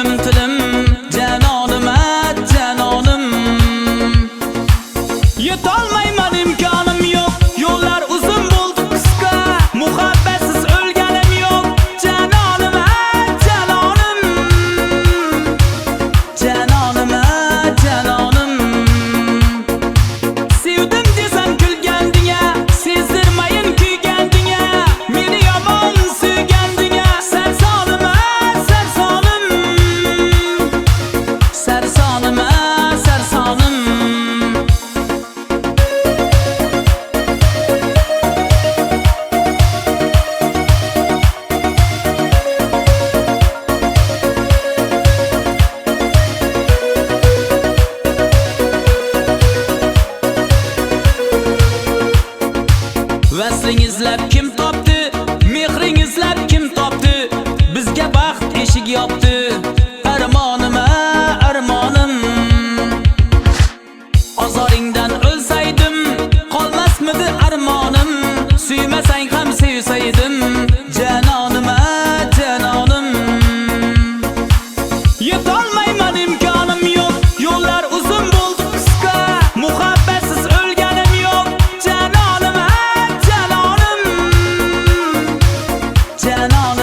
tilim canonim canonim. Yetolmayman imkonim yo'q, yo'llar uzun bo'ldi qisqa, muhabbatsiz o'lganim yo'q, canonim canonim. Canonim canonim. Sevdim desam kulgandinga, sezdirmayin kuygandinga, meni yomon suygandinga, sarsonim sarsonim. Sarsonim sarsonim. Vaslingiz kim topdi? Mehringizlab kim topdi? Bizga baxt eshik yopdi. Armonim armonim. Ozoringdan o'lsaydim, qolmasmidi armonim. Suymasang ham sevsaydim, canonim canonim. Yetolmayman imkonim yo'q, yo'llar uzun bo'ldi qisqa, muhabbatsiz o'lganim yo'q, canonim canonim. Canonim